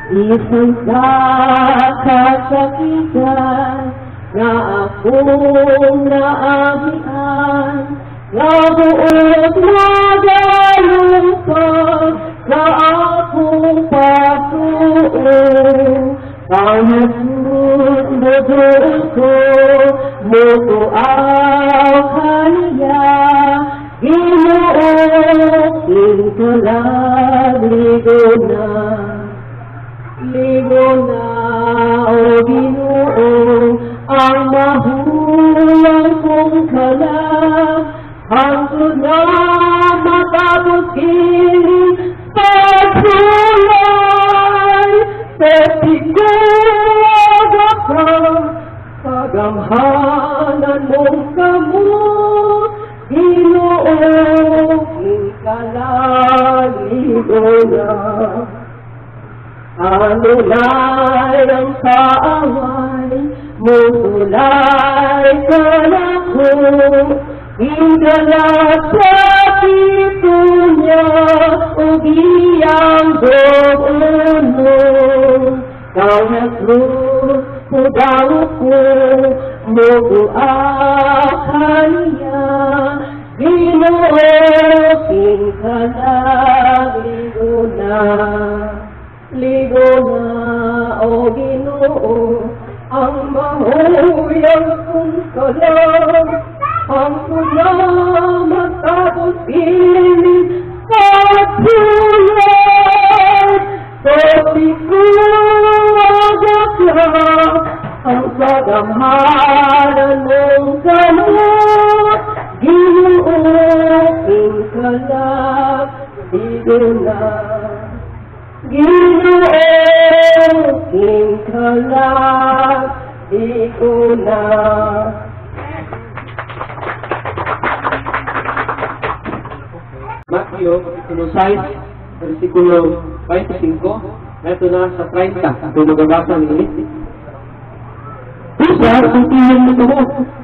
Isang kasakitan na akong naahian, na buot magalupag na akong patuo. Kahit doon ko mutuaw kaniya, Ginoo, tingkalan, ligo na, o Ginoo, ang mahulang kong kalang, hangtod na matapos kiling pagsulay, petigog ako, pagamhanan mong kamot, Ginoo, tingkalan, ligo na. Anulay ang kaaway, musulay ka na ko, Tingkalan sa titunya, o giyang doon mo. Kahit daw ko, muguakan niya, Ginoo, tingkalan, ligo na, o Ginoo, ang mahuyang kong kalang, ang salamat tapos piling pagpulay, pagpikuwagak lang, ang kagamhanan mong kamot, Ginoo, tingkalan, ligo na. Ginoo, tingkalan, ligo na. Matthew, capítulo 6, versikulo 25, ito na sa 30, ito nagabasa ni Ulitin. Isa, suntihin mo ito,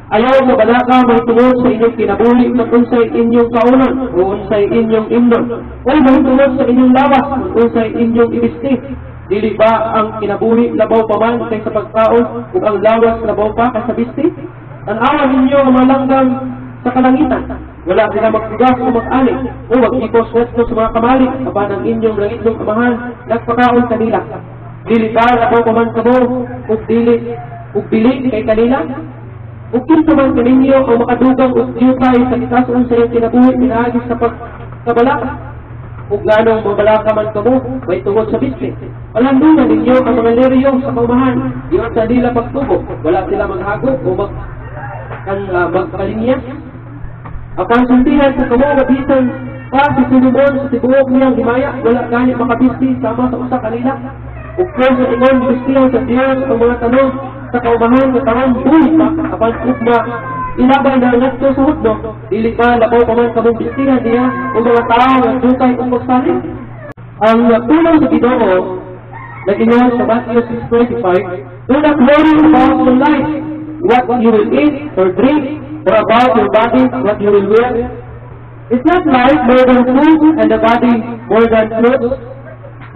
ayaw mo balaka may tungod sa inyong kinabuhi na unsay inyong kaunan, o unsay inyong indon, o may tungod sa inyong lawas, o unsay inyong ibisti. Dili ba ang kinabuhi labaw pa man kaysa pagkaon, kung ang lawas labaw pa kaysa bisti? Tanawan ninyo ang malanggam sa kalangitan, wala sila magtugas o mag-aling, o mag-ipos wetno sa mga kamali, kapan ang inyong langitong amahan, nagpakaon kanila. Dili ba labaw pa man kamo, ug bili kay kanila? Ug kinsa man kaninyo o makadugang ug diyutay sa itason sa iyong kinabuhi, pinaagis sa pagkabalaka. Ug ganong mabalaka man kamo, may tungod sa bisne. Palandunan ninyo ang mga leryo sa paumahan, diyon sa nila pagtubo, wala sila maghagok o magkalinyas. Apan suntihan sa kamo gabisan pa si Solomon sa tibuok niyang himaya, wala gani makabisti sama sa usa kanila. Ug kung sa ingon bistihan sa Dios ang mga tanong sa kaumahan sa tarong buhi pa, apan ugma ilabay na ngadto sa hudno, dili ba labaw pa man kamong bistihan niya o mga tao nga dutay ug magsalig. Ang tulong sa Ginoo nag-ingon sa Matthew 6:25, do not worry about your life, what you will eat or drink, or about your body, what you will wear. Is not life more than food, and the body more than clothes?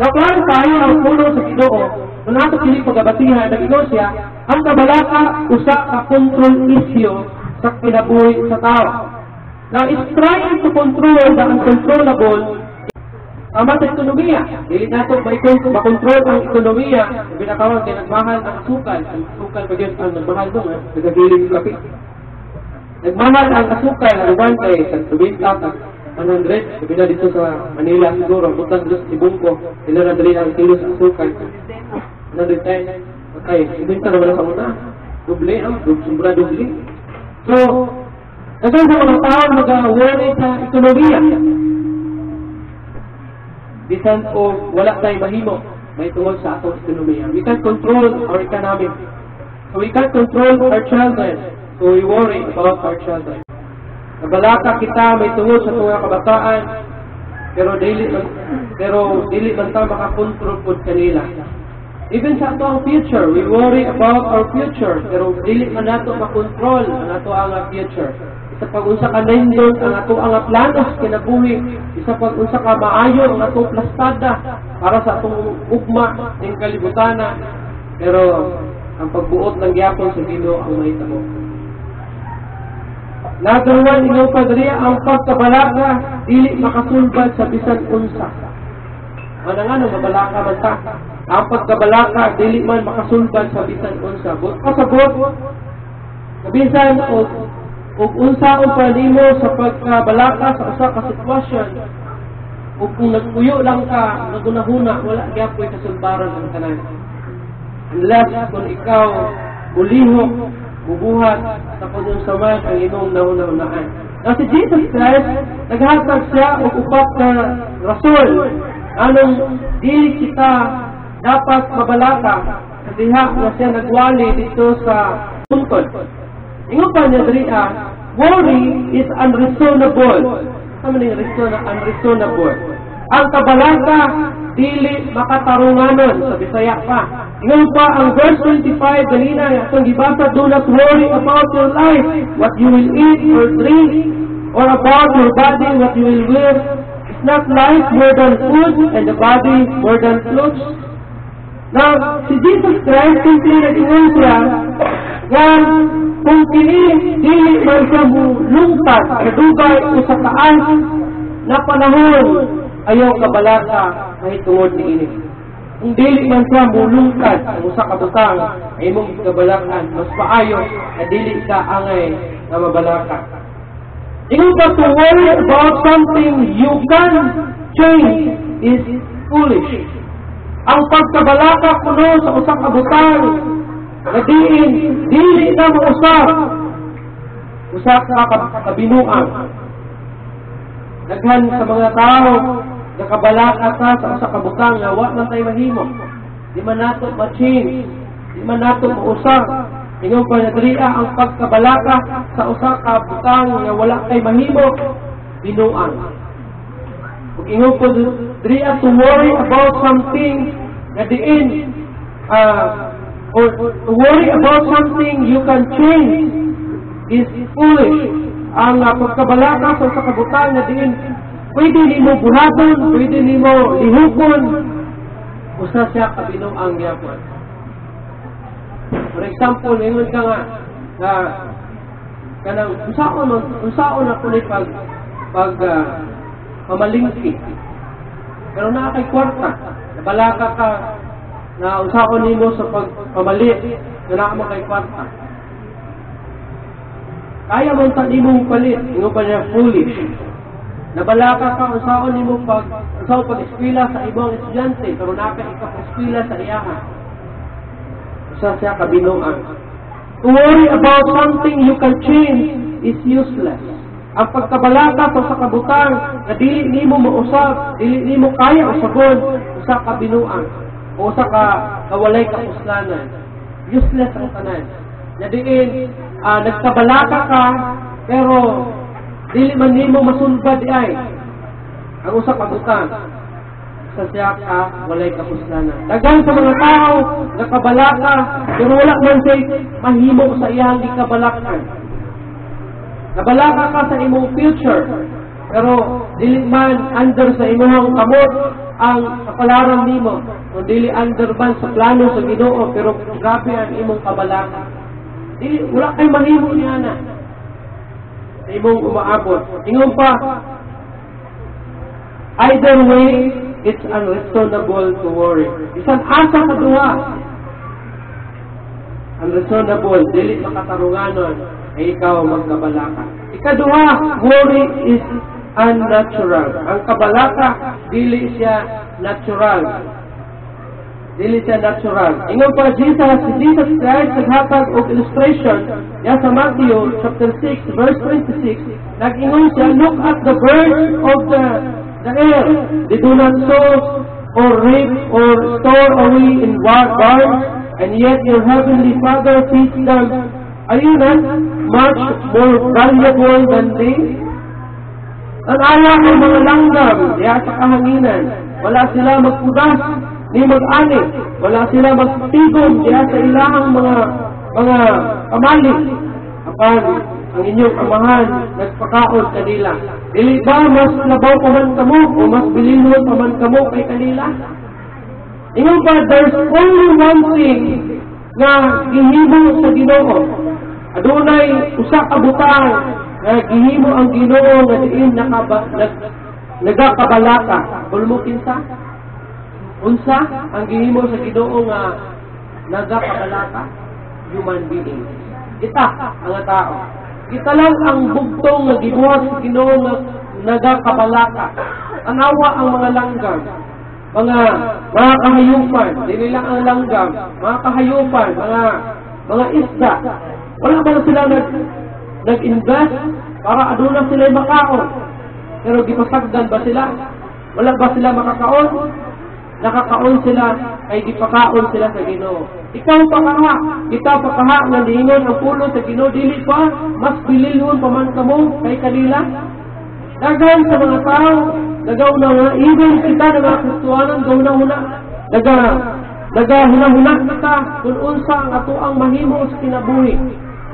Naklaro tayo ang puno sa Ginoo, kung nato kini pagabatihan, nag-ingon siya, ang kabalaka, usa ka control issue sa kinabuhi sa tao. Now, it's trying to control the uncontrollable, ang sa ekonomiya. Dili nato makontrol ang ekonomiya, binakawag kay nagmahal ang asukal. Ang asukal pa yun ang nagmahal doon, nagagilid kapi. Nagmahal ang asukal, ang uban kay sa 100, sabi na dito sa Manila siguro, butang dito sa Tibungko, sila na dali ang kilos asukal. 110, okay, ibinta naman sa una, doble, sobra doble. So, kasi sa mga tao mag-worry sa ekonomiya. Bisan o wala tayong mahimo, may tungkol sa atong ekonomiya. We can't control our economy. So we can't control our children. So we worry about our children. Nabalaka kita may tungkol sa mga kabataan, pero dili man ta makakontrol pud kanila. Even sa atong future, we worry about our future, pero dili man nato makontrol ang ato ang future. Isa pag-unsa ka nindot ang ato ang planos kinabuhi. Isa pag-unsa ka maayo ang ato plastada para sa atong ugma ning kalibutana. Pero ang pagbuot ng gyapon sa Ginoo ang mahitabo. Nagawan ingaw padriya ang pagkabalaka dili makasulbad sa bisan unsa. Ano nga mabalaka man ta? Ang pagkabalaka dili man makasulbad sa bisan unsa. But kasabot bisan og unsa ang panimo sa pagkabalaka sa usa ka sitwasyon. Ug kung nagpuyo lang ka, nagunahuna, wala gyapon kasulbaran ang tanan. Unless kung ikaw bulihok, bubuhat sa kanyang saman ang imong nauna-unaan. Now si Jesus Christ, naghatag siya og upat na rason anong dili kita dapat mabalaka sa diha na siya nagwali dito sa tungkod. Ingon pa niya diriya, worry is unreasonable. Ano ning unreasonable? Ang kabalaka dili makatarunganon sa Bisaya pa. Ingon pa ang verse 25 ganina atong gibasa, do not worry about your life, what you will eat or drink, or about your body, what you will wear. Is not life more than food and the body more than clothes? Now, si Jesus Christ simply nag-ingon siya nga kung kini dili man siya lungkad kadugay o sa taas na panahon ayaw kabalaka mahitungod ni ini. Kung dili man siya mulungkad ang usa ka butang ay imong kabalakan, mas paayo na dili ka angay na mabalaka. Ingon pa, to worry about something you can change is foolish. Ang pagkabalaka kuno sa usa ka butang na dili na mausap usa ka kabinuang. Daghan sa mga tao nakabalaka ta sa usa ka butang nga wa man tay mahimo, di man nato ma-change, di man nato mausap. Ingon pa na diriya ang pagkabalaka sa usa ka butang nga wala tay mahimo, binuang. Ug ingon pa diriya, to worry about something na diin or to worry about something you can change is foolish. Ang pagkabalaka sa usa ka butang na diin pwede nimo buhaton, pwede nimo lihukon, usa siya kabinuang gyapon. For example, ingon ka nga na kanang unsaon ako ni pag pamalingki. Pero naa kay kwarta, nabalaka ka na unsaon nimo sa pagpamalit, na naa kay kwarta. Kaya man ta nimo palit, ingon pa niya foolish. Nabalaka ka unsaon nimo pag-eskwela sa ibang estudyante, pero naa kay ika-eskwela sa iyaha. Usa siya kabinuang. To worry about something you can change is useless. Ang pagkabalaka sa kabutang na dili nimo mausab, dili nimo kaya usabon, usa ka binuang o usa ka kawalay kapuslanan. Useless ang tanan. Na diin nagkabalaka ka pero dili man nimo masulbad ay ang usa ka butang. Sa siya ka walay kapuslanan. Dagan sa mga tao nakabalaka pero wala man say mahimo sa iyang gikabalakan. Nabalaka ka sa imong future pero dili man under sa imong kamot ang kapalaran nimo, o dili under man sa plano sa Ginoo, pero grabe ang imong kabalaka. Dili wala kay mahimo niya na sa imong umaabot. Ingon pa, either way it's unreasonable to worry. Bisan asa ka duha, unreasonable, dili makatarunganon ay ikaw magkabalaka. Ikaduha, worry is unnatural. Ang kabalaka, dili siya natural. Dili siya natural. Ingon pa Jesus Christ naghatag og illustration ya sa Matthew chapter 6 verse 26. Nag-ingon siya, look at the birds of the air. They do not sow or reap or store away in barns, and yet your heavenly Father feeds them. Are you not much more valuable than they? Ang ayaw ng mga langgam diya sa kahanginan, wala sila magpudas ni mag-ani, wala sila magtigom diya sa ilahang mga kamali. Apan ang inyong amahan nagpakaon kanila. Dili ba mas labaw pa man kamo o mas bilinhon pa man kamo kay kanila? Ingon pa, there's only one thing nga gihimo sa Ginoo. Adunay usa ka butang nga gihimo ang Ginoo nga diin nagakabalaka. Bulmo kinsa? Unsa ang gihimo sa Ginoo nga nagakabalaka? Human being. Kita ang tao. Kita lang ang bugtong nga gibuhat sa Ginoo nga nagakabalaka. Anawa ang mga langgam, mga kahayupan, dili lang ang langgam, mga kahayupan, mga isda. Wala ba na sila nag-invest para aduna sila makaon? Pero gipasagdan ba sila? Wala ba sila makakaon? Nakakaon sila ay gipakaon sila sa Ginoo. Ikaw pakaha, kita pakaha nga diingon ang pulo sa Ginoo, dili pa mas bililhon pa man kamo kay kanila. Daghan sa mga tao, nagaw na nga, even kita na mga Kristiyanan, gawna-huna, nagahuna-huna kita kung unsa ang ato ang mahimo sa kinabuhi.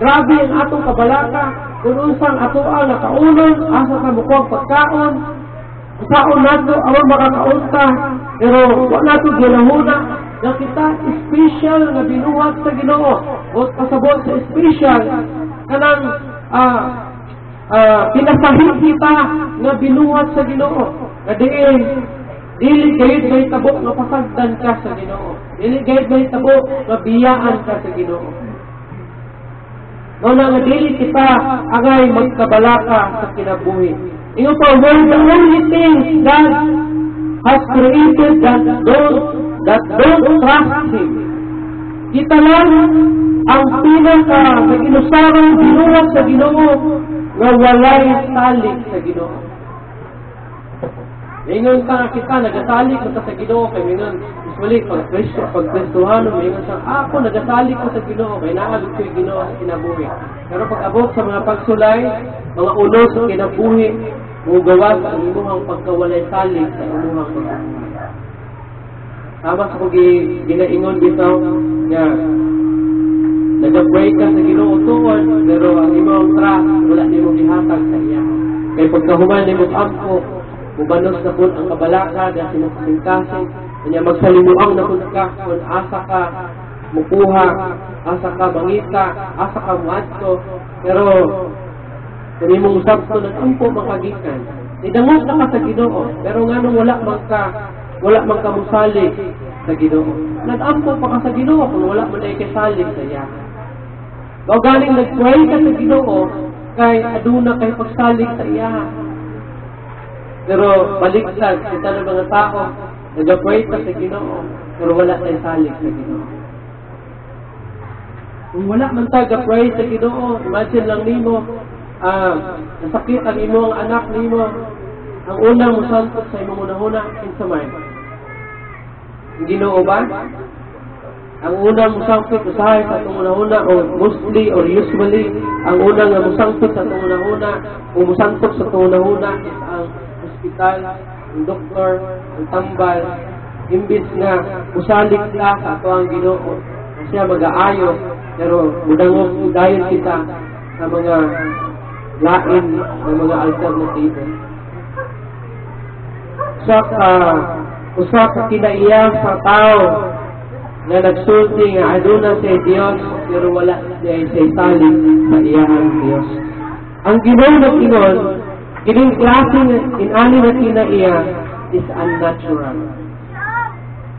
Grabe ang atong kabalaka, kung unsa ang ato ang nakaunon, asa ka mukhang pagkaon, saon nato, awang makakaunta, pero wala nato ginahuna, na kita special na binuhat sa Ginoo, o kasabot sa special, kanang, pinasahit kita nga binuhat sa Ginoo. Na dili gayud may tabo nga pasagdan ka sa Ginoo. Dili gayud may tabo nga biyaan ka sa Ginoo. Mao nga dili kita agay magkabalaka sa kinabuhi. Ingon pa, well, the only thing God has created that don't trust Him. Kita lang ang pinaka naginusarang binuhat sa Ginoo nga walay salig sa Ginoo. Ingon ka kita, nagasalig ko sa Ginoo, kay mingon, usually, pag Kristohano, mingon sa, ako nagasalig ko sa Ginoo, kay naalig ko yung Ginoo sa kinabuhi. Pero pag abot sa mga pagsulay, mga ulo sa kinabuhi, mugawas ang imuhang pagkawalay salig sa imuhang pagkabuhi. Tama sa kong ginaingon dito, nga, nag-pray ka sa Ginoo tuon, pero ang imong trust, wala ni mo gihatag sa iya. Kaya pagkahuman ni mo ampo, mubanos na po ang kabalaka, dahil sinusingkasin, kanya magsalimuang na po ka, kung asa ka mukuha, asa ka mangita, asa ka muadto, pero kung imong sabto nag-ampo makagikan, idangot na ka sa Ginoo, pero nga nung wala man ka musalig sa Ginoo. Nag-ampo pa ka sa Ginoo, kung wala man ay kasalig sa iya. Bago galing nag-pray ka sa Ginoo, kay aduna kay pagsalig sa iya. Pero baliktad, kita ng mga tao, nag-pray ka sa Ginoo, pero wala tayo salig sa Ginoo. Kung wala man tayo nag-pray sa Ginoo, imagine lang nimo, nasakit ang imong anak nimo, ang unang musantot sa imong unahuna, kinsamay. Ang Ginoo ba? Ang unang musangkot usahay sa itong unahuna o mostly or usually ang unang musangkot sa itong unahuna o musangkot sa itong unahuna is ang hospital, ang doktor, ang tambal, imbis nga usalig ka sa ito ang Ginoo na siya mag-aayo, pero mudangog dayon kita sa mga lain ng mga alternatibo. Usa ka kinaiya sa tao na nagsulti nga aduna sa Dios pero wala siya salig sa iyang Dios. Ang Ginoo nag-ingon, kining klaseng inani na kinaiya is unnatural.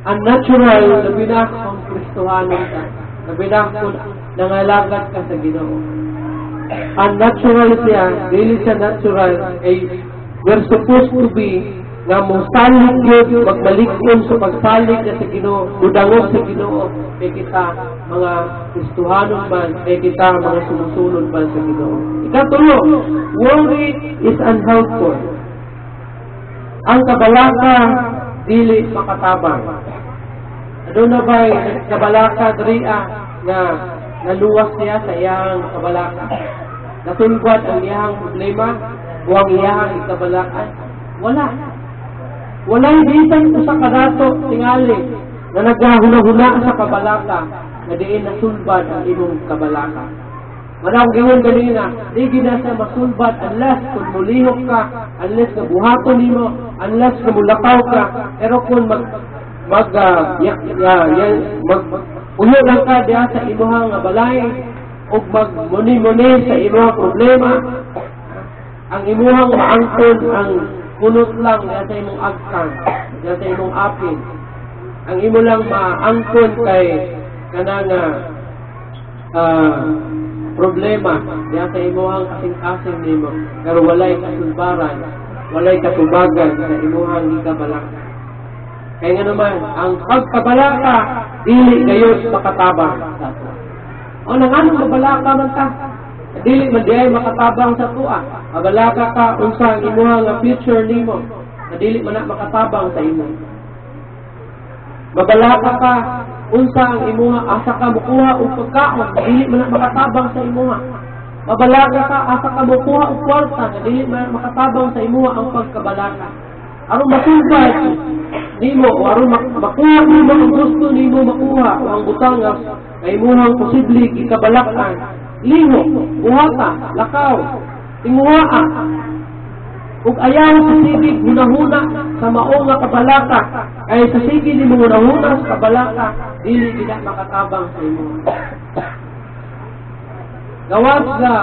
Unnatural na binakong Kristohano ka, na binakong nangalagad ka sa Ginoo. Unnatural siya, really siya natural, ay we're supposed to be nga musalig yun, magmalikon sa pagsalig na sa Ginoo, udangog sa Ginoo, kay kita mga Kristohanon man, kay kita mga sumusunod man sa Ginoo. Ikatulo, worry is unhelpful. Ang kabalaka, dili makatabang. Ano na ba'y kabalaka dria na naluwas niya sa iyang kabalaka? Natulbad ang iyang problema o ang iyang ikabalakan? Wala. Walay bisan ko sa kadato tingali na naghahula-hula sa kabalaka na diin nasulbad ang imong kabalaka. Manang giyon ganina, di gina sa masulbad unless kung mulihok ka, unless na buhaton nimo, unless na mulakaw ka, pero kung uyo lang ka diya sa imuhang balay ug magmuni-muni sa imuhang problema, ang imuhang maangkon ang kunot lang diya sa imong agkang, diya sa imong apin. Ang imo lang maangkon kay kanang problema diya sa imuhang kasing-kasing nimo, pero walay kasulbaran, walay katubagan sa imuhang gikabalaka. Kaya nga naman, ang pagkabalaka dili gayud makatabang sa tuwa. O nanganong mabalaka man ka, dili man diay makatabang sa tuwa. Mabalaka ka unsa ang imuhang future nimo, dili man makatabang sa imo. Mabalaka ka unsa ang imuha asa ka mukuha og pagkaon, dili man makatabang sa imuha. Mabalaka ka asa ka mukuha og kwarta, dili man makatabang sa imuha ang pagkabalaka. Aron matubad nimo o aron makuha nimo ang gusto nimo makuha o ang butangas kay imuhang posible ikabalakan, liho, buhata, lakaw, tinguhaa, ug ayaw sa sigig hunahuna sa mao nga kabalaka, ay sa sigig nimo hunahuna sa kabalaka, dili gid makatabang sa imo. Gawas na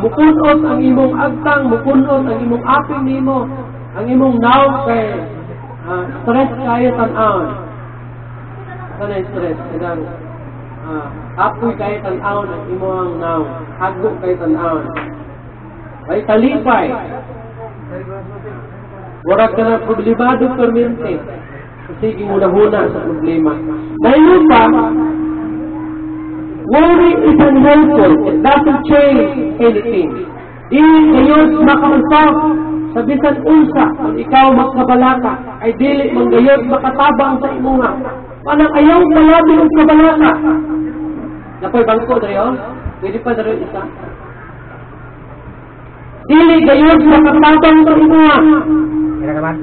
mukunot ang imong agtang, mukunot ang imong aping nimo, ang imong naw kay stress kayo tan-awon. Sana stress kadang apoy kayo tan-awon ang imong naw, hago kayo tan-awon. Ay talipay. Wala ka na problemado permente. Sige muna-huna sa problema. Dahil pa, worry is unhelpful. It doesn't change anything. Di ngayon makausap sa bisan unsa kung ikaw magkabalaka ay dili manggayod makatabang sa imuha. Anang ayaw palabi og kabalaka. Napoy bangko dayon, pwede pa dayon isa. Dili gayod makatabang sa imuha. Kira naman.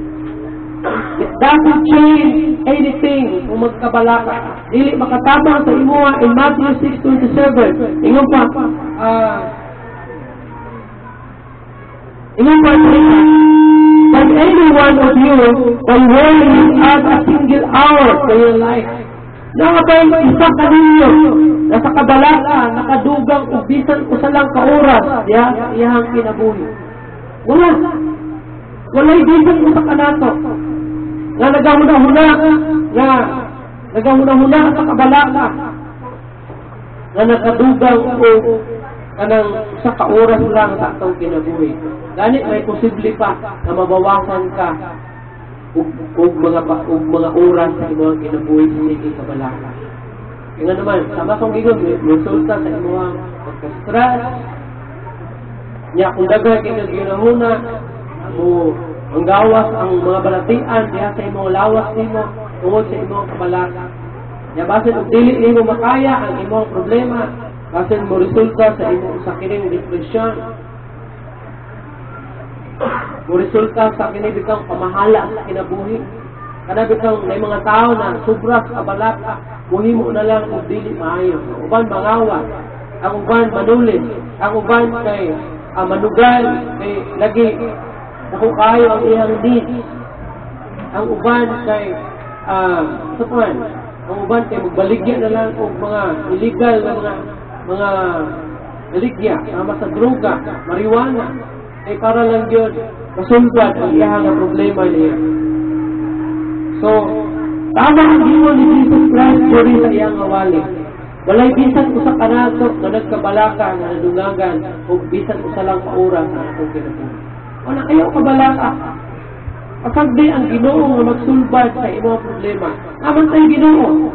It doesn't change anything kung magkabalaka. Dili makatabang sa imuha in Matthew 6:27. Ingon pa, but any one of you will worry add a single hour to your life. Nakabay isa ka ninyo na sa kabalaka, nakadugang ubisan ko sa lang ka-oras iyahang kinabuhi. Wala. Wala'y bisan ko sa kanato. Nga nagahuna sa kabalaka. Nga nakadugang o kanang sa ka-oras lang sa atong kinabuhi. Ganit may posible pa na mabawasan ka ug mga oras sa imong kinabuhi sa sige kabalaka. Nga naman, sama kong gigon resulta sa imong pagka-stress. Nya kung daghan kay ginahuna mo ang gawas ang mga balatian diha sa imong lawas nimo tungod sa imong kabalaka. Nya basin og dili nimo makaya ang imong problema, basin mo resulta sa imong sa kining depression. Mo resulta sa kining bitaw pamahala sa kinabuhi. Kana bitaw may mga tao na sobra sa kabalaka, muhimo na lang og dili maayo. Uban mangawa, ang uban manulis, ang uban kay manugal, kay lagi ako kayo ang iyang needs. Ang uban kay sapuan, ang uban kay magbaligya na lang og mga illegal na mga baligya, sama sa droga, marijuana, ay para lang yun masulbad ang iyang problema niya. So, tama ang giwon ni Jesus Christ diri sa iyang awali. Walay bisan usa kanato nga nagkabalaka nga nadungagan o bisan usa lang ka oras na atong kinabuhi. Wala ayaw kabalaka. Pasagdi ang Ginoo nga magsulbad sa imong problema. Aman tay Ginoo.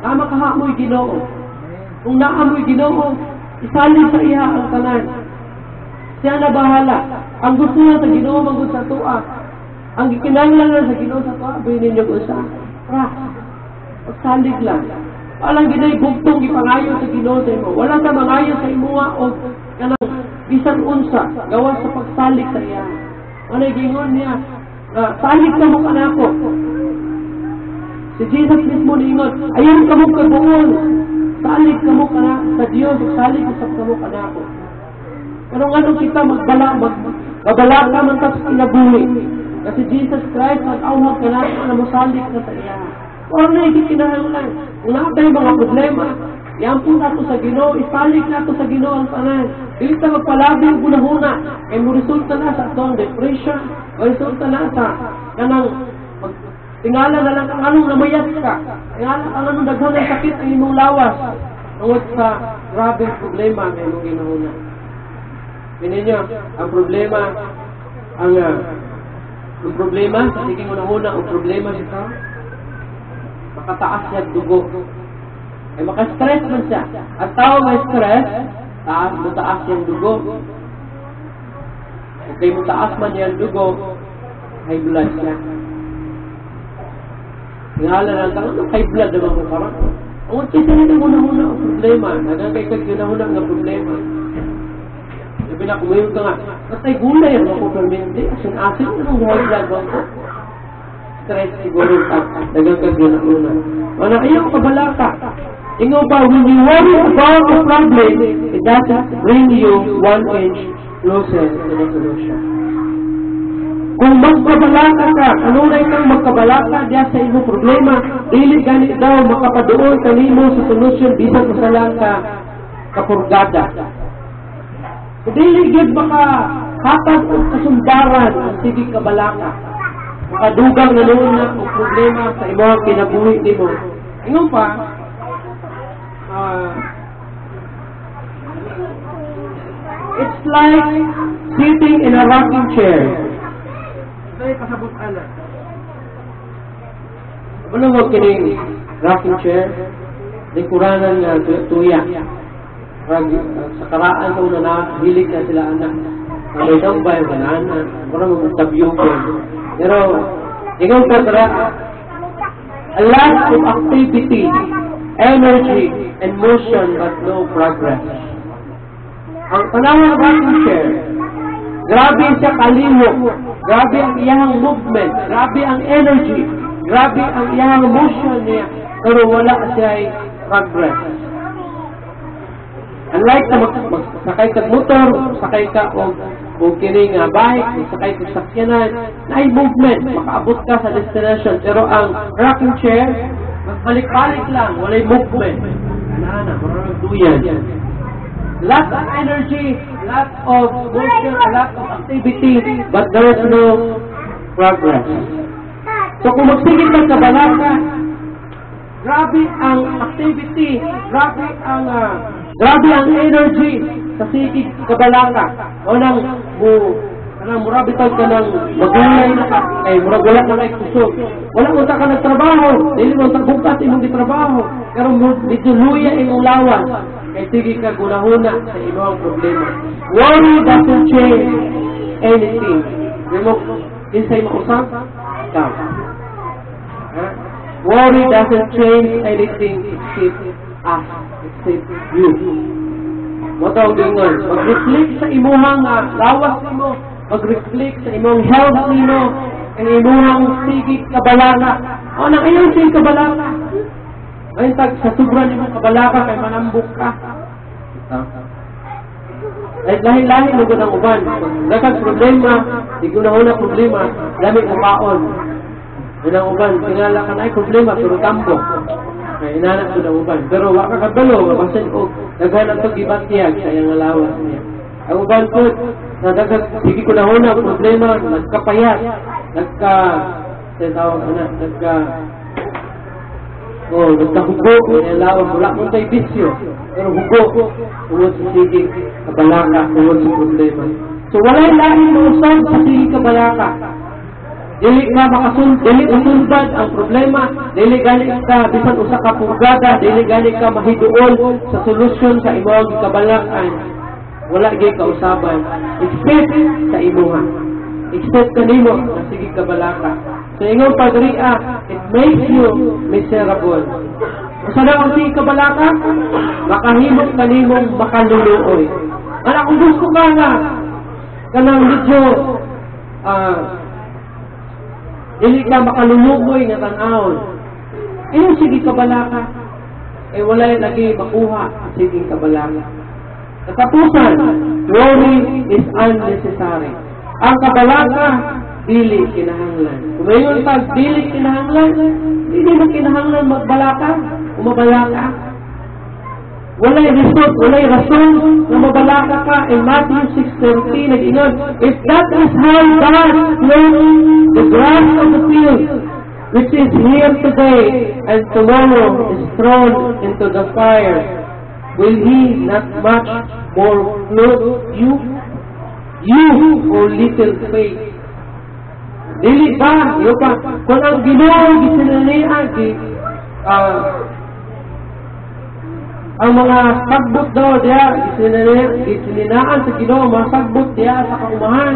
Tama kahamoy Ginoo. Kung naamoy Ginoo, isalin sa iya ang tanan. Siya na bahala. Ang gusto niya sa Ginoo magud sa tuwa. Ang gikinahanglan sa Ginoo sa tuwa, binin niyo usa. Pagsalig lang. Walang ginay bugtong gipangayo sa Ginoo sa imo. Wala sa mangayo sa imuha o kanang bisan unsa gawas sa pagsalig sa iya. Ano gingon niya? Salig ka mo kanako. Si Jesus mismo ningon, ayaw ka mo kabuon. salig kamo kana sa Dios, salig usab kamo kanako. Pero ngano kita magbalaka man ta sa kinabuhi. Kasi Jesus Christ mag-awag kanako na mosalig ka sa iya. Or na ikinahanglan. Kung naabay mga problema, iampo nato sa Ginoo, isalig nato sa Ginoo ang tanan. Dili ta magpalabi og gunahuna, kay mo resulta na sa atong depression, o resulta na sa kanang tingala na lang ang anong namayat ka. Tingala ang anong daghan ng sakit ang imong lawas. Tungod sa grabe problema na imong ginahuna. Ninyo, ang problema, ang problema, sa sige una-una, ang problema siya, makataas siya dugo. Ay maka-stress man siya. At tao may stress, mataas yung dugo. Okay, mataas man yung dugo, high blood siya. Tingala lang, tanong high blood naman mo parang. Ang kasi nila una-una ang problema. Hanggang kay una-una ang problema. Sabi na, kumayon ka nga, natay gulay ang ako permanente. Asin-asin ang high blood mo ko. Stress siguro hanggang kay una-una. Wala ayaw kabalaka. Ingo ba, when you worry about a problem, it doesn't bring you 1 inch closer to the solution. Kung magkabalaka ka, kanunay kang magkabalaka diya sa iyong problema, dili gani daw makapaduol kanimo sa solusyon bisan usalang ka kapurgada. Dili gid baka hatag og kasumbaran ang sige kabalaka. Makadugang na noon na ang problema sa imong kinabuhi nimo. Ingon pa, it's like sitting in a rocking chair. Dahil kasabutan na. Ano mo kining rocking chair? Lingkuranan nga tuya. Sa karaan ko na hilig na sila anak. May tambay, banana. Parang magtabyong ko. Pero, ikaw ka a lot of activity, energy, and motion but no progress. Ang panahon ng rocking chair, grabe siya kaliwo, grabe ang iyang movement, grabe ang energy, grabe ang iyang motion niya, pero wala siya progress. Unlike na magsakay ka motor, sakay ka o kining bike, sakay ka sakyanan, na ay movement, makaabot ka sa destination. Pero ang rocking chair, magbalik-balik lang, walay movement. Marang duyan. Lot of energy, lot of motion, a lot of activity, but there is no progress. So kung magsigit ng kabalaka, grabe ang activity, grabe ang energy sa sigit kabalaka. O nang murabitag ka ng magulay na ka, murag wala na kay kusog. Wala mo ka nagtrabaho, dili mo ta bukas imong gitrabaho, pero medyo luya imong lawas. Kay sige ka gunahuna sa imong problema. Worry doesn't change anything. Dimo kinsay mausap? Ikaw. Worry doesn't change anything except us, except you. Matawag gingon, mag-reflect sa imuhang lawas nimo, mag-reflect sa imong health nimo, ang imuhang sigig kabalaka. O nang iyong sigig kabalaka. Ngayon sa sobra nimo kabalaka kay manambok ka. Lahi-lahi mo ng uban. Dapat problema, di ko na una problema, dami upaon. Unang uban, tingala ka na ay problema, pero tambo. Ay inanak ko ng uban. Pero waka kabalo, mabasan ko, naghanap ito gibatiyag sa iyang alawas niya. Ang uban ko, sige ko na una problema, nagkapayat, nagkahugo, nalawas, wala mong tayo bisyo. Pero hugo, tungod sa sige kabalaka, tungod sa problema. So walay lahi mo usap sa sige kabalaka. Dili usulbad ang problema, dili gali ka bisan usa ka pugada, dili gali ka mahiduol sa solusyon sa imong kabalakan. Wala gyud ka usaban. Expect sa imuha. Expect kanimo na sige kabalaka. So ingon padria, it makes you miserable. Usa na ang sige kabalaka, makahimot kanimong makaluluoy. Ana kung gusto ka nga kanang medyo dili ka makaluluoy nga tan-awon. Ayun sige kabalaka. wala lagi makuha ang siging kabalaka. Katapusan, glory is unnecessary. Ang kabalaka, dili kinahanglan. Kung mayon pag dili kinahanglan, hindi mo kinahanglan magbalaka o mabalaka. Walay result, walay rason na mabalaka ka. In Matthew 6:13, nag-ingon, if that is how God clothes the grass of the field, which is here today and tomorrow is thrown into the fire, will He not much more clothe you? You, O little faith. Dili ba? Iyo pa, kung ang Ginoo gisinanian, ang mga sagbot daw diya, gisininaan sa Ginoo, mga sagbot diya sa kaumahan.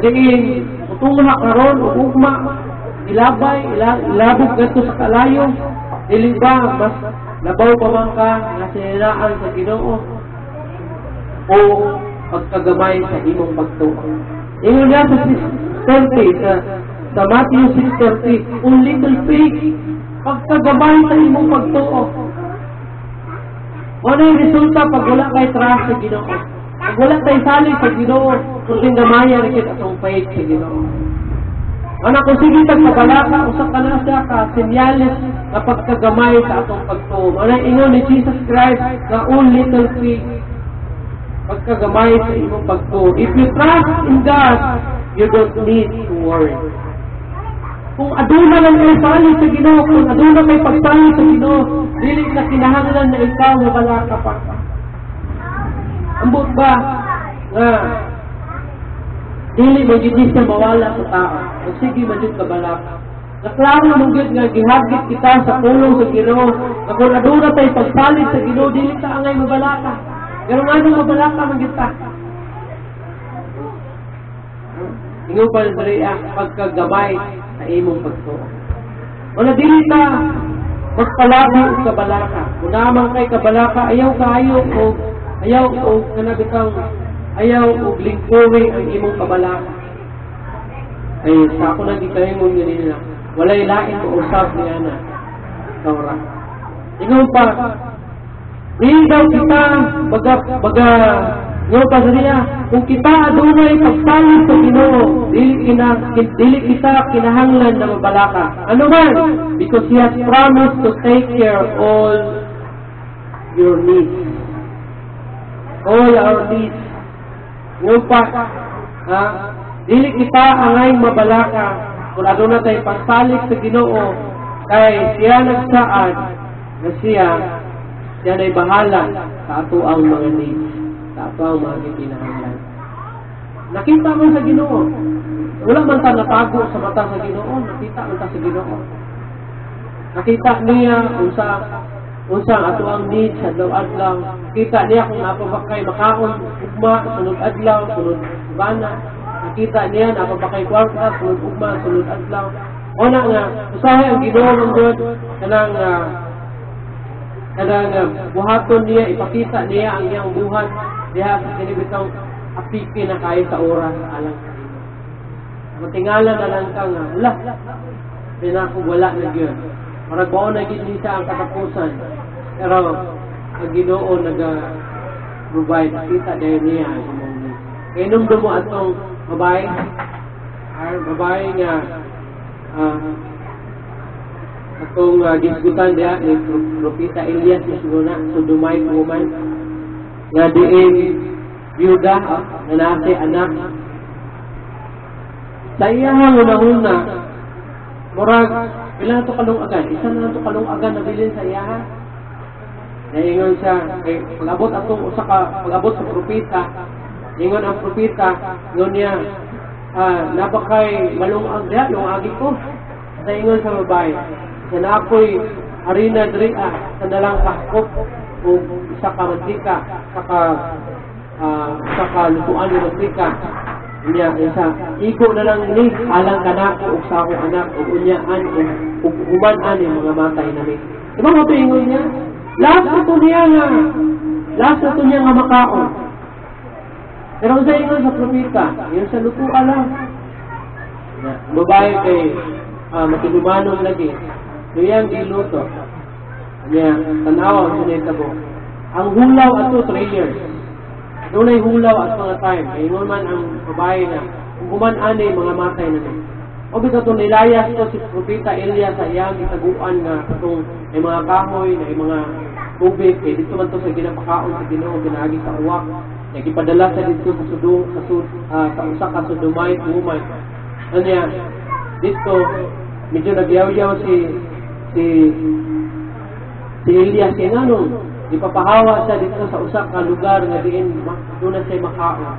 Gadiin, utungha karon o ugma, ilabay, ilabog gato sa kalayo, dili ba, mas labaw pa man ka na sininaan sa Ginoo o pagkagamay sa imong pagtuo. Ingon niya sa 6:30, sa Matthew 6:30, un little pig, pagkagamay sa imong pagtuo. Ano yung resulta pag wala kay trust sa Ginoo? Pag wala kay salig sa Ginoo, kung gamaya rin kita itong faith sa Ginoo. Ano kung sige pagkabalaka, usap ka na siya ka, sinyalis na pagkagamay sa atong pagtuo. Ano yung ingon ni Jesus Christ na un little pig, pagkagamay sa imong pagtuo. If you trust in God, you don't need to worry. Kung aduna lang kayo salig sa Ginoo, kung aduna kayo pagsalig sa Ginoo, dili na kinahanglan na ikaw mabalaka pa. Ambot ba nga dili mo gid siya mawala sa tao. O sige man jud kabalaka. Naklaro mo gid nga gihagit kita sa pulong sa Ginoo. Na kung aduna tay pagsalig sa Ginoo, dili ka angay mabalaka. Pero nga nung mabalaka man gid ta. Ingon pa diri pagkagamay sa imong pagtuo. Wala dili ta magpalabi og kabalaka. Kung naman kay kabalaka, ayaw o kanabi kang ayaw og lingkuwi ang imong kabalaka. Ay sa ako nang gikayo mo nila. Walay lain mo usab niya na. Kaura. Ingon pa, hindi daw kita baga yung pasariya, kung kita adunay pagsalig sa Ginoo, dili kita kinahanglan na mabalaka. Ano man? Because He has promised to take care of all your needs. All our needs. Yung pa, dili kita angay mabalaka kung adunay tayo pagsalig sa Ginoo, kay siya nagsaad na siya na'y bahala sa ato ang mga needs. Ato ang mga kinahanglan. Nakita mo sa Ginoo. Wala man ta natago sa mata sa Ginoo, nakita man ta sa Ginoo. Nakita niya unsa ato ang needs sa adlaw. Nakita niya kung napabakay makaon ugma sunod adlaw, sunod bana. Nakita niya napabakay kwarta sunod ugma, sunod adlaw. Una nga usahay ang Ginoo ng God kanang buhaton niya, ipakita niya ang iyang buhat diha sa kinibitang apiki na kayo sa oras alang kanina. Matingala na lang ka nga, wala. Pinakong wala na yun. Maragbaon na gini siya ang katapusan. Pero ang Ginoo nag-provide, kita dahil niya ang umungin. Kaya nung dumo atong babae nga atong diskutan diya ni Propeta Elias mismo na Sodumite woman nga diin byuda na nasi anak sa iyang una murag ilan to kalungagan isa na to kalungagan na bilin sa iyaha naingon siya kay pag-abot sa propeta ingon ang propeta ingon niya napakay malungag diya lungagi ko sa ingon sa babae na ako'y harina dria sa dalang kahkop o isa ka mantika sa lutuan ng mantika niya isa iko na lang ni alang kanako o sa akong anak o unyaan o human yung mga matay na ni diba mo ito ingon niya last na ito niya nga makaon pero sa ingon sa propeta yun sa lutuan lang babae kay matinumanong lagi Iyang giluto. Kanya, tanawa, sunay tabo. Ang hulaw ato 3 years. Doon ay hulaw at mga time. Ingon man ang babae na, kung human-anay, mga matay na na. O bita itong nilayas to si Propeta Elias sa iyang itaguan na itong may mga kahoy, na mga tubig. Dito man to sa ginapakaon sa Ginoo, ginagi sa uwak. Nagipadala sa dito sa sa usa ka sudumay woman. Anya, dito, medyo nagyaw-yaw si Elias kaya nga nung ipapahawa siya dito sa usa ka lugar nga diin doon na siya makaon.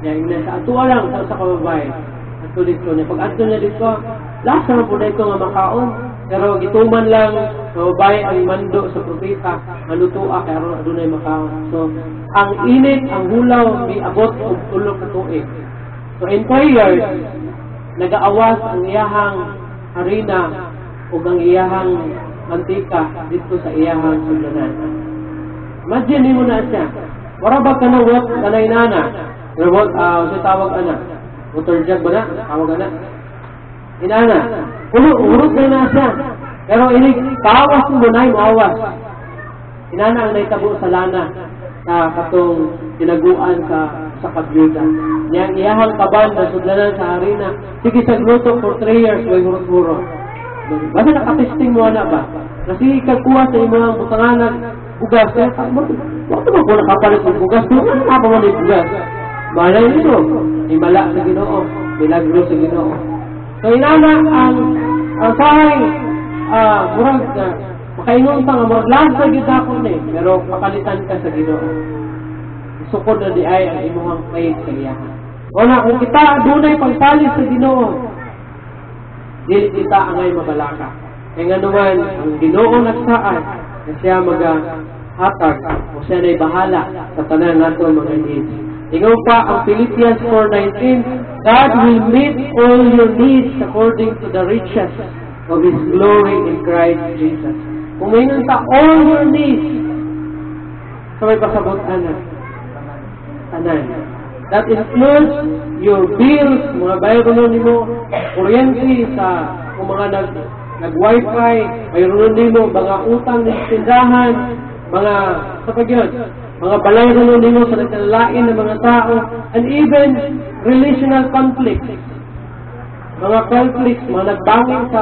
Kaya sa ato lang sa usa ka babae. Ato dito niya. Pag ato niya dito, lasa na po na ito nga makaon. Pero gituman lang sa babae ang mando sa propeta, malutua kaya ron doon ay makaon. So, ang init, ang hulaw, may abot o tulog na tuig. So, in 3 years, nag-aawas ang iyahang harina o ang iyahang mantika dito sa iyahang sulanan. Imagine mo na siya. Wala ba ka na what kanay nana? What, sa tawag ana? Water jug ba na? Tawag ana? Inana. Urot na siya. Pero ini kawas mo na yung awas. Inana ang naitabo sa lana na katong tinaguan sa kabyuda. Yang iyahang kaban na sudlanan sa harina. Sige sa gluto for 3 years, way hurot-hurot. Basta nakatesting mo na ba? Kasi ikakuha sa imong butanganan bugas. Bakit mo kung nakapalit ng bugas? Doon na pa mo ng bugas. Malay nito. Imala sa Ginoo. Milagro sa Ginoo. So inana ang sahay murag makaingon pa nga murag lasa gyud ako ni pero pakalitan ka sa Ginoo. Sukod na di ay ang imong faith sa iyahan. Wala kung kita dunay pagsalis sa Ginoo. Dili kita angay mabalaka. Kaya nga naman ang Ginoo nagsaan na siya hatag o siya na'y bahala sa tanan nato mga needs. Ingaw pa ang Philippians 4:19, God will meet all your needs according to the riches of His glory in Christ Jesus. Kung mayroon sa all your needs, so may pasabot-an na. Tanan. That includes your bills, mga bayron nimo, kuryente sa kung mga nag-wifi, mayroon nimo, mga utang ng tindahan, mga sa pagyon, mga balay nimo sa nagkalain ng mga tao, and even relational conflicts. Mga conflicts, mga nagbangin sa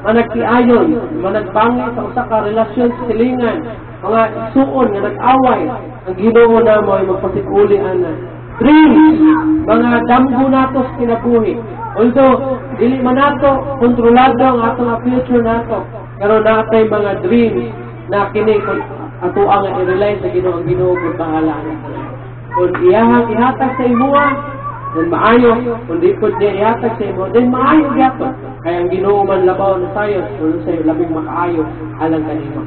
mga nagtiayon, mga nagbangin sa usa ka relasyon sa silingan, mga suon nga nag-away, ang Ginoo na mo ay magpasikuli ana. Dreams, mga damgo nato sa kinabuhi. Although, dili man nato, kontrolado ang atong future nato, pero natay mga dreams na kini ato ang i-rely sa Ginoo, ang Ginoo kung bahala na. Kung iyahang ihatag sa imuha, then maayo. Kung di po niya ihatag sa imuha, then maayo yato. Kaya ang Ginoo man labaw na sayo, kung sa'yo labing makaayo alang kanino.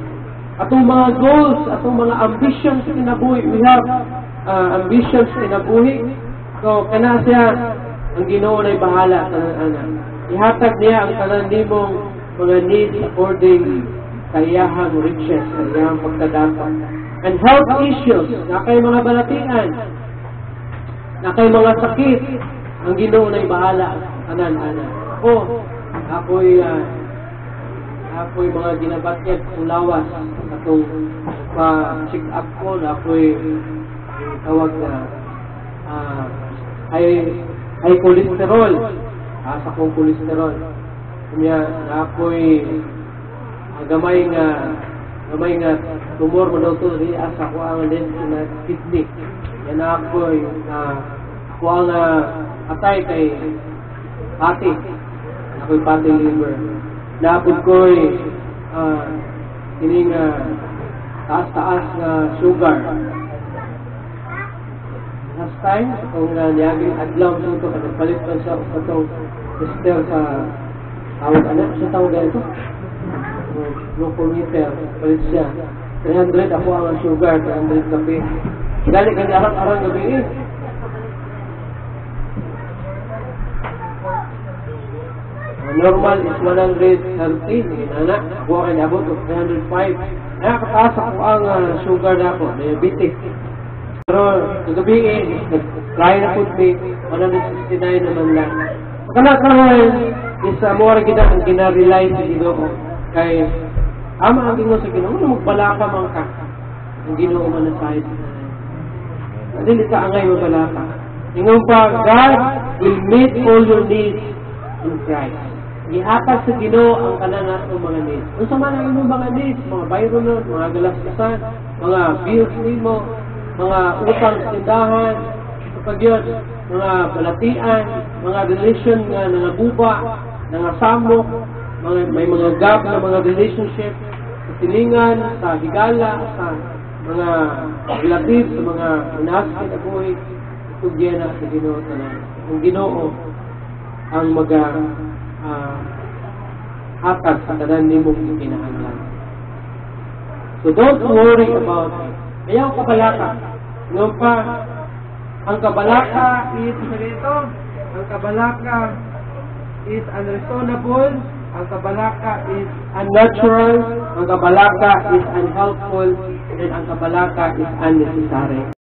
Atong mga goals, atong mga ambitions sa kinabuhi, we have ambitions sa kinabuhi. So, kana siya, ang Ginoo na'y bahala sa anak. Ihatag niya ang tanan nimong mga needs according sa iyahang riches, sa iyahang pagkadapat. And health issues, na kay mga balatian, na kay mga sakit, ang Ginoo na'y bahala sa tanan-anan. Ako'y mga ginabatyag ulawas atong pa-check up ko na ako'y tawag na high cholesterol, sa kong cholesterol. Kanya na ako'y gamay nga tumor mo daw ito asa ko ang lens na kidney. Yan ako'y ako ang atay kay pati. Ako'y pati liver. Napod ko'y kining taas-taas na sugar. Last time, kung niyaging adlaw sa ito, nagpalit pa siya itong tester sa tawag sa tawag ito. Glucometer, palit siya. 300 ako ang sugar, 300 kape. Dali kanya arang-arang gabi normal is 130. Anak, buwa kayo abot of 305. Nakakataas ako ang sugar na ako, diabetes. Pero, kagabi try na food me, 169 naman lang. Kana is more kita ang ginarely sa Ginoo. Kay ama ang Ginoo sa Ginoo, magbalaka man ka. Ang Ginoo man na sa dili ka angay magbalaka. Ingon pa, God will meet all your needs in Christ. Gihatag sa Ginoo ang kanang atong mga needs. Unsa man ang imong mga needs, mga bayro no, mga galaskasan, mga bills nimo, mga utang sa tindahan, kapag mga balatian, mga relation nga nangaguba, nangasamok, may mga gap na mga relationship, sa tilingan, sa higala, sa mga relatives, sa mga inaskin na buhay, itugyan na sa Ginoo tanan. Ang Ginoo ang hatag sa tanan nimo kinahanglan. So don't worry about it. Ayaw kabalaka. Ngayon pa, ang kabalaka is ganito. Ang kabalaka is unreasonable. Ang kabalaka is unnatural. Ang kabalaka is unhelpful. And ang kabalaka is unnecessary.